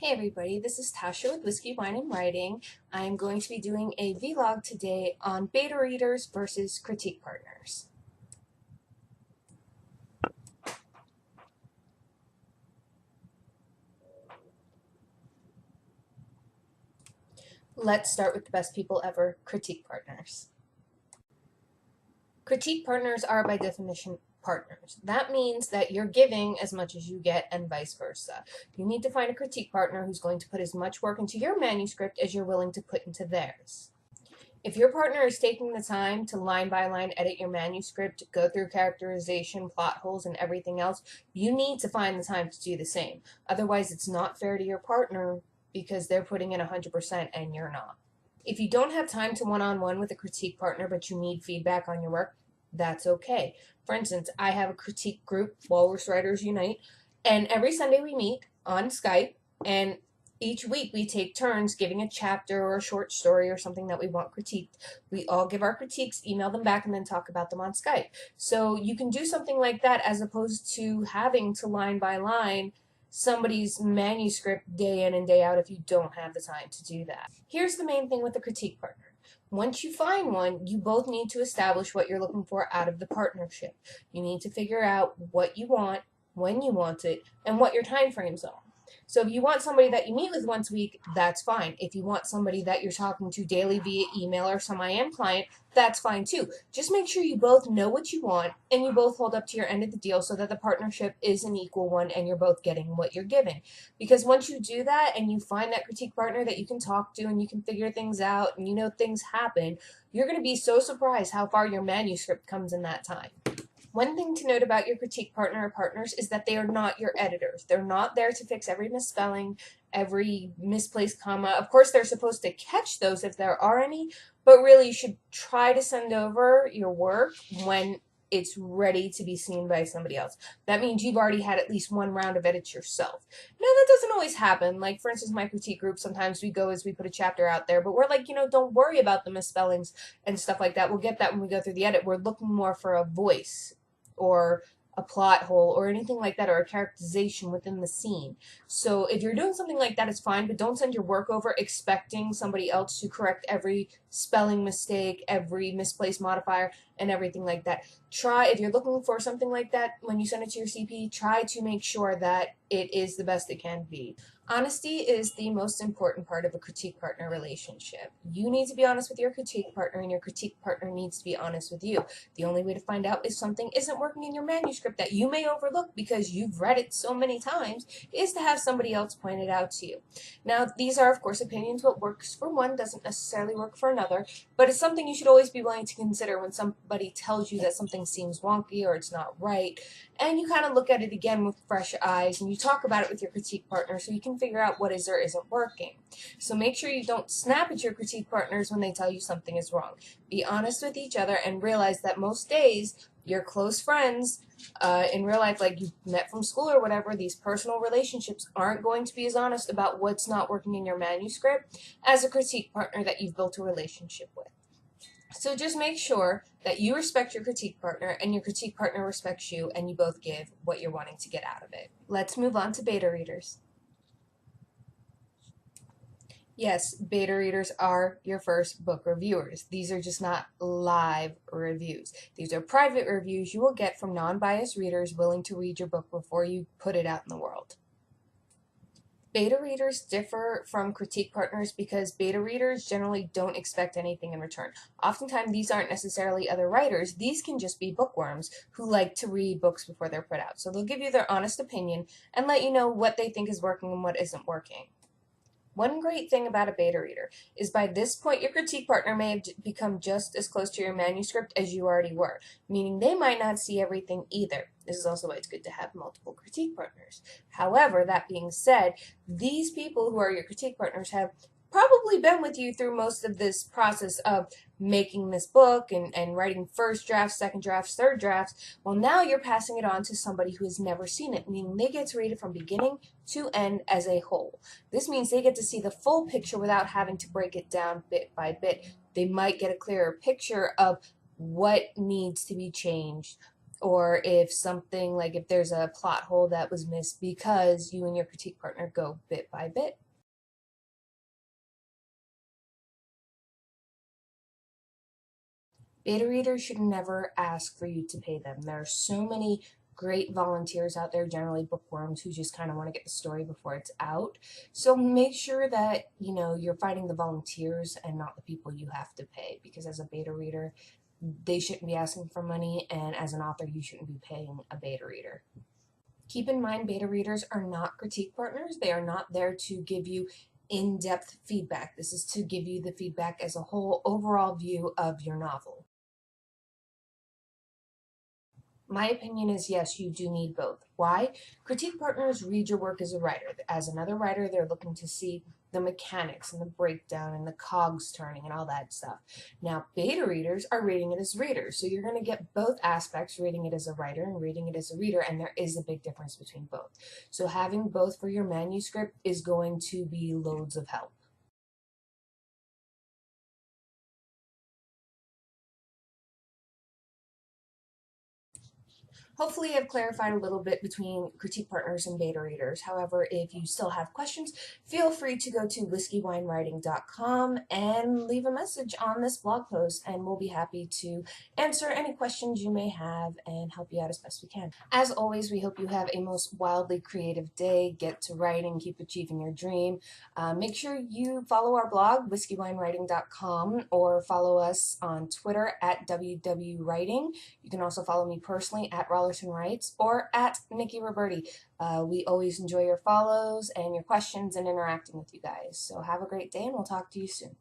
Hey everybody, this is Tasha with Whiskey, Wine, and Writing. I'm going to be doing a vlog today on beta readers versus critique partners. Let's start with the best people ever, critique partners. Critique partners are by definition partners. That means that you're giving as much as you get and vice versa. You need to find a critique partner who's going to put as much work into your manuscript as you're willing to put into theirs. If your partner is taking the time to line by line edit your manuscript, go through characterization, plot holes, and everything else, you need to find the time to do the same. Otherwise, it's not fair to your partner because they're putting in 100% and you're not. If you don't have time to one-on-one with a critique partner, but you need feedback on your work, that's okay. For instance, I have a critique group, Walrus Writers Unite, and every Sunday we meet on Skype, and each week we take turns giving a chapter or a short story or something that we want critiqued. We all give our critiques, email them back, and then talk about them on Skype. So you can do something like that as opposed to having to line by line somebody's manuscript day in and day out if you don't have the time to do that. Here's the main thing with the critique partner. Once you find one, you both need to establish what you're looking for out of the partnership. You need to figure out what you want, when you want it, and what your time frames are. So if you want somebody that you meet with once a week, that's fine. If you want somebody that you're talking to daily via email or some IM client, that's fine too. Just make sure you both know what you want and you both hold up to your end of the deal so that the partnership is an equal one and you're both getting what you're giving. Because once you do that and you find that critique partner that you can talk to and you can figure things out and you know things happen, you're going to be so surprised how far your manuscript comes in that time. One thing to note about your critique partner or partners is that they are not your editors. They're not there to fix every misspelling, every misplaced comma. Of course, they're supposed to catch those if there are any, but really you should try to send over your work when it's ready to be seen by somebody else. That means you've already had at least one round of edits yourself. Now, that doesn't always happen. Like, for instance, my critique group, sometimes we go as we put a chapter out there, but we're like, don't worry about the misspellings and stuff like that. We'll get that when we go through the edit. We're looking more for a voice or a plot hole or anything like that, or a characterization within the scene. So if you're doing something like that, it's fine, but don't send your work over expecting somebody else to correct every spelling mistake, every misplaced modifier, and everything like that. Try, if you're looking for something like that, when you send it to your CP, try to make sure that it is the best it can be. Honesty is the most important part of a critique partner relationship. You need to be honest with your critique partner, and your critique partner needs to be honest with you. The only way to find out if something isn't working in your manuscript that you may overlook because you've read it so many times is to have somebody else point it out to you. Now, these are, of course, opinions. What works for one doesn't necessarily work for another, but it's something you should always be willing to consider when somebody tells you that something seems wonky or it's not right, and you kind of look at it again with fresh eyes and you talk about it with your critique partner so you can figure out what is or isn't working. So make sure you don't snap at your critique partners when they tell you something is wrong. Be honest with each other and realize that most days your close friends in real life, like you met from school or whatever, these personal relationships aren't going to be as honest about what's not working in your manuscript as a critique partner that you've built a relationship with. So just make sure that you respect your critique partner and your critique partner respects you and you both give what you're wanting to get out of it. Let's move on to beta readers. Yes, beta readers are your first book reviewers. These are just not live reviews. These are private reviews you will get from non-biased readers willing to read your book before you put it out in the world. Beta readers differ from critique partners because beta readers generally don't expect anything in return. Oftentimes, these aren't necessarily other writers. These can just be bookworms who like to read books before they're put out. So they'll give you their honest opinion and let you know what they think is working and what isn't working. One great thing about a beta reader is by this point your critique partner may have become just as close to your manuscript as you already were, meaning they might not see everything either. This is also why it's good to have multiple critique partners. However, that being said, these people who are your critique partners have probably been with you through most of this process of making this book and writing first drafts, second drafts, third drafts. Well, now you're passing it on to somebody who has never seen it, meaning they get to read it from beginning to end as a whole. This means they get to see the full picture without having to break it down bit by bit. They might get a clearer picture of what needs to be changed, or if something like if there's a plot hole that was missed because you and your critique partner go bit by bit. Beta readers should never ask for you to pay them. There are so many great volunteers out there, generally bookworms, who just kind of want to get the story before it's out. So make sure that, you're finding the volunteers and not the people you have to pay, because as a beta reader, they shouldn't be asking for money, and as an author, you shouldn't be paying a beta reader. Keep in mind, beta readers are not critique partners. They are not there to give you in-depth feedback. This is to give you the feedback as a whole overall view of your novel. My opinion is yes, you do need both. Why? Critique partners read your work as a writer. As another writer, they're looking to see the mechanics and the breakdown and the cogs turning and all that stuff. Now, beta readers are reading it as readers. So you're going to get both aspects, reading it as a writer and reading it as a reader, and there is a big difference between both. So having both for your manuscript is going to be loads of help. Hopefully, I've clarified a little bit between critique partners and beta readers. However, if you still have questions, feel free to go to whiskywinewriting.com and leave a message on this blog post, and we'll be happy to answer any questions you may have and help you out as best we can. As always, we hope you have a most wildly creative day. Get to writing, keep achieving your dream. Make sure you follow our blog, whiskywinewriting.com, or follow us on Twitter at WWWriting. You can also follow me personally at Rollerton Writes or at Nikki Roberti. We always enjoy your follows and your questions and interacting with you guys. So have a great day, and we'll talk to you soon.